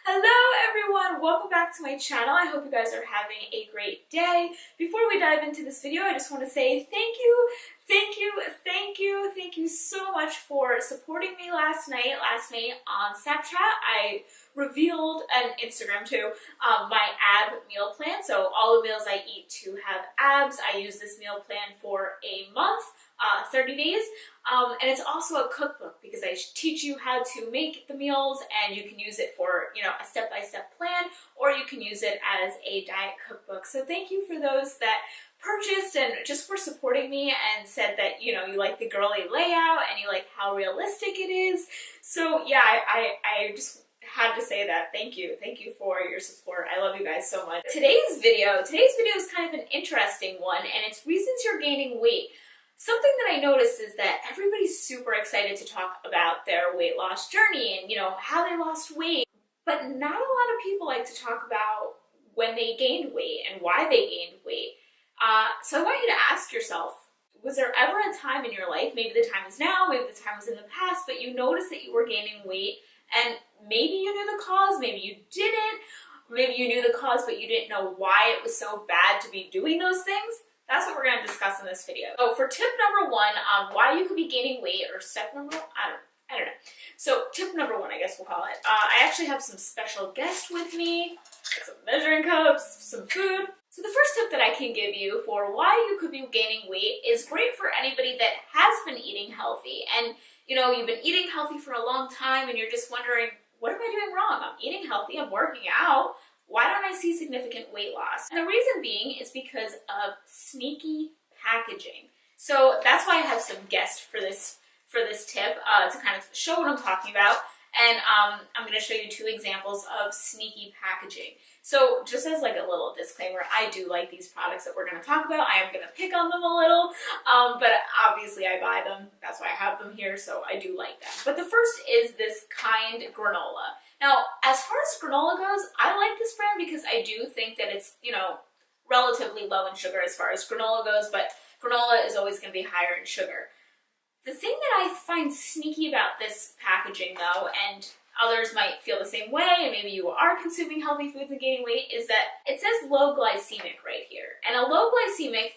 Hello everyone! Welcome back to my channel. I hope you guys are having a great day. Before we dive into this video, I just want to say thank you so much for supporting me last night. Last night on Snapchat, I revealed, and Instagram too, my ab meal plan. So all the meals I eat to have abs, I use this meal plan for a month, 30 days. And it's also a cookbook because I teach you how to make the meals, and you can use it for, a step-by-step plan, or you can use it as a diet cookbook. So thank you for those that purchased and just for supporting me and said that, you like the girly layout and you like how realistic it is. So yeah, I just had to say that. Thank you for your support. I love you guys so much. Today's video is kind of an interesting one, and it's reasons you're gaining weight. Something that I noticed is that everybody's super excited to talk about their weight loss journey and, how they lost weight, but not a lot of people like to talk about when they gained weight and why they gained weight. So I want you to ask yourself, was there ever a time in your life, maybe the time is now, maybe the time was in the past, but you noticed that you were gaining weight and maybe you knew the cause, maybe you didn't, maybe you knew the cause but you didn't know why it was so bad to be doing those things? That's what we're going to discuss in this video. So for tip number one on why you could be gaining weight, or step number, I don't know. So tip number one, I guess we'll call it. I actually have some special guests with me, some measuring cups, some food. So the first tip that I can give you for why you could be gaining weight is great for anybody that has been eating healthy. And you've been eating healthy for a long time and you're just wondering, what am I doing wrong? I'm eating healthy, I'm working out. Why don't I see significant weight loss? And the reason being is because of sneaky packaging. So that's why I have some guests for this tip to kind of show what I'm talking about. And I'm going to show you two examples of sneaky packaging. So just as like a little disclaimer, I do like these products that we're going to talk about. I am going to pick on them a little, but obviously I buy them. That's why I have them here, so I do like them. But the first is this Kind granola. Now, as far as granola goes, I like this brand because I do think that it's, relatively low in sugar as far as granola goes, but granola is always going to be higher in sugar. The thing that I find sneaky about this packaging, though, and others might feel the same way, and maybe you are consuming healthy foods and gaining weight, is that it says low glycemic right here. And a low glycemic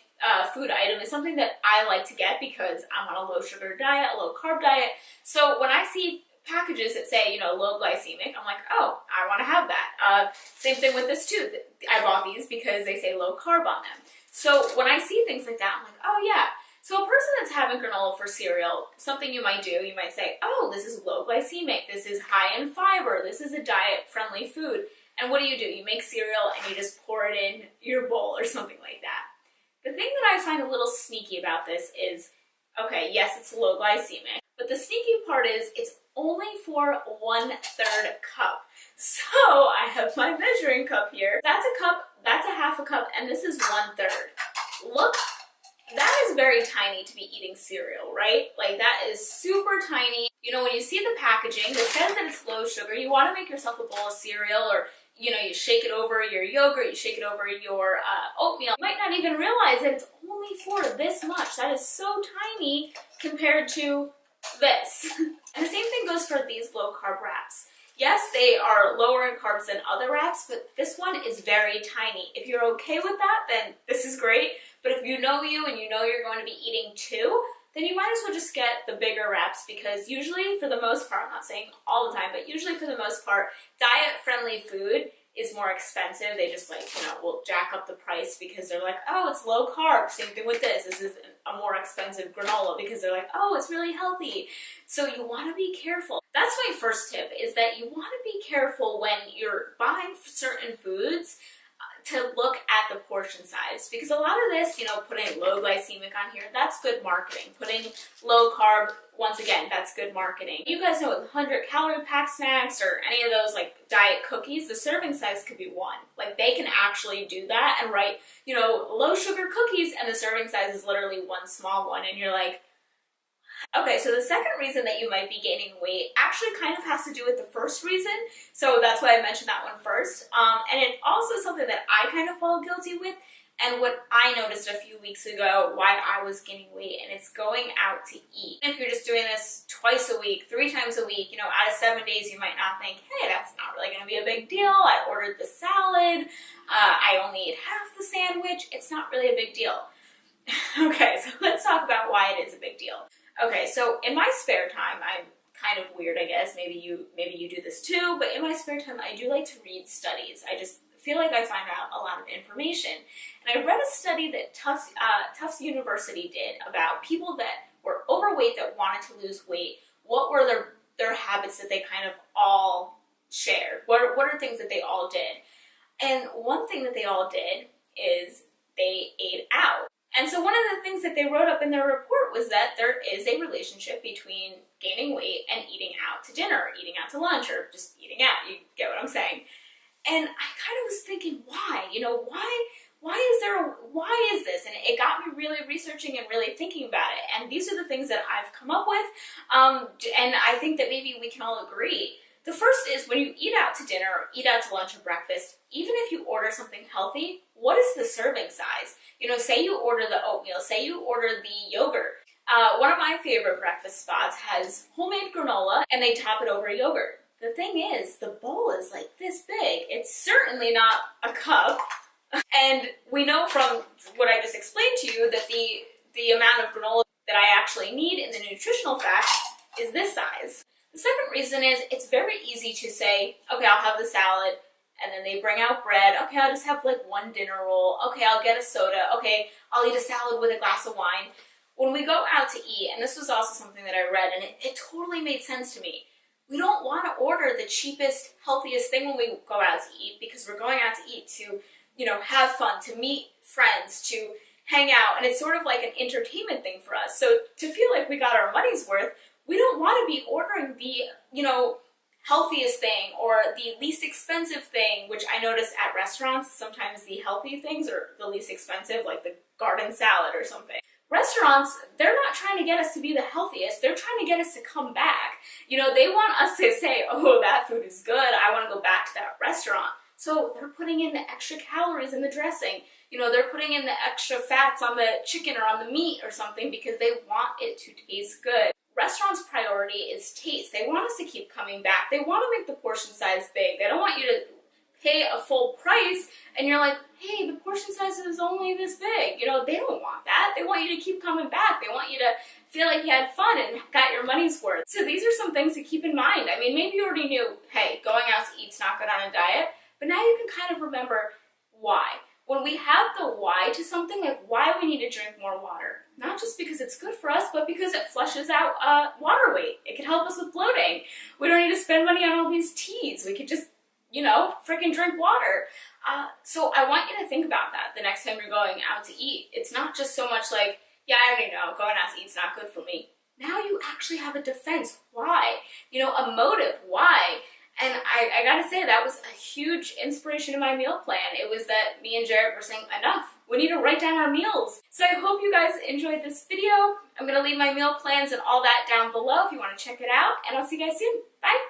food item is something that I like to get because I'm on a low sugar diet, a low carb diet. So when I see packages that say, low glycemic, I'm like, oh, I want to have that. Same thing with this too. I bought these because they say low carb on them. So when I see things like that, I'm like, oh yeah. So a person that's having granola for cereal, something you might do, you might say, oh, this is low glycemic, this is high in fiber, this is a diet-friendly food. And what do? You make cereal and you just pour it in your bowl or something like that. The thing that I find a little sneaky about this is, okay, yes, it's low glycemic, but the sneaky part is it's only for 1/3 cup. So I have my measuring cup here. That's a cup, that's a half a cup, and this is 1/3. Look. That is very tiny to be eating cereal, right? Like, that is super tiny. When you see the packaging that says that it's low sugar, you want to make yourself a bowl of cereal, or, you shake it over your yogurt, you shake it over your oatmeal. You might not even realize that it's only for this much. That is so tiny compared to this. And the same thing goes for these low-carb wraps. Yes, they are lower in carbs than other wraps, but this one is very tiny. If you're okay with that, then this is great. But if you know you and you know you're going to be eating two, then you might as well just get the bigger wraps, because usually, for the most part, I'm not saying all the time, but usually for the most part, diet-friendly food is more expensive. They just will jack up the price because they're like, oh, it's low carb. Same thing with this. This is a more expensive granola because they're like, oh, it's really healthy. So you want to be careful. That's my first tip, is that you want to be careful when you're buying certain foods to look at the portion size, because a lot of this, putting low glycemic on here, that's good marketing. Putting low carb, once again, that's good marketing. You guys know with 100-calorie pack snacks or any of those like diet cookies, the serving size could be 1. Like, they can actually do that and write, low sugar cookies, and the serving size is literally 1 small one, and you're like, okay, so the second reason that you might be gaining weight actually kind of has to do with the first reason, so that's why I mentioned that one first. And it's also something that I kind of fall guilty with, and what I noticed a few weeks ago why I was gaining weight, and it's going out to eat. If you're just doing this twice a week, 3 times a week, you know, out of 7 days, you might not think, hey, that's not really going to be a big deal. I ordered the salad. I only ate half the sandwich. It's not really a big deal. Okay, so let's talk about why it is a big deal. Okay, so in my spare time, I'm kind of weird, I guess. Maybe you do this too, but in my spare time, I do like to read studies. I just feel like I find out a lot of information. And I read a study that Tufts University did about people that were overweight that wanted to lose weight. What were their habits that they kind of all shared? What are things that they all did? And one thing that they all did is they ate out. And so one of the things that they wrote up in their report was that there is a relationship between gaining weight and eating out to dinner, or eating out to lunch, or just eating out. You get what I'm saying? And I kind of was thinking, why? You know, why is this? And it got me really researching and really thinking about it. And these are the things that I've come up with. And I think that maybe we can all agree. The first is when you eat out to dinner, or eat out to lunch or breakfast, even if you order something healthy, what is the serving size? You know, say you order the oatmeal, say you order the yogurt. One of my favorite breakfast spots has homemade granola, and they top it over yogurt. The thing is, the bowl is like this big. It's certainly not a cup. And we know from what I just explained to you that the amount of granola that I actually need in the nutritional facts is this size. The second reason is it's very easy to say, okay, I'll have the salad, and then they bring out bread. Okay, I'll just have like one dinner roll. Okay, I'll get a soda. Okay, I'll eat a salad with a glass of wine. When we go out to eat, and this was also something that I read, and it totally made sense to me, we don't want to order the cheapest, healthiest thing when we go out to eat, because we're going out to eat to, you know, have fun, to meet friends, to hang out, and it's sort of like an entertainment thing for us. So to feel like we got our money's worth, we don't want to be ordering the, you know, healthiest thing or the least expensive thing, which I notice at restaurants, sometimes the healthy things are the least expensive, like the garden salad or something. Restaurants, they're not trying to get us to be the healthiest, they're trying to get us to come back. You know, they want us to say, oh, that food is good, I want to go back to that restaurant. So they're putting in the extra calories in the dressing. You know, they're putting in the extra fats on the chicken or on the meat or something because they want it to taste good. Restaurants' priority is taste. They want us to keep coming back. They want to make the portion size big. They don't want you to pay a full price and you're like, hey, the portion size is only this big. You know, they don't want that. They want you to keep coming back. They want you to feel like you had fun and got your money's worth. So these are some things to keep in mind. I mean, maybe you already knew, hey, going out to eat's not good on a diet, but now you can kind of remember why. When we have the why to something, like why we need to drink more water, not just because it's good for us, but because it flushes out water weight. It can help us with bloating. We don't need to spend money on all these teas. We could just, you know, freaking drink water. So I want you to think about that the next time you're going out to eat. It's not just so much like, yeah, I already know, going out to eat's not good for me. Now you actually have a defense. Why? You know, a motive. Why? And I gotta say, that was a huge inspiration in my meal plan. It was that me and Jared were saying, enough, we need to write down our meals. So I hope you guys enjoyed this video. I'm gonna leave my meal plans and all that down below if you wanna check it out, and I'll see you guys soon. Bye!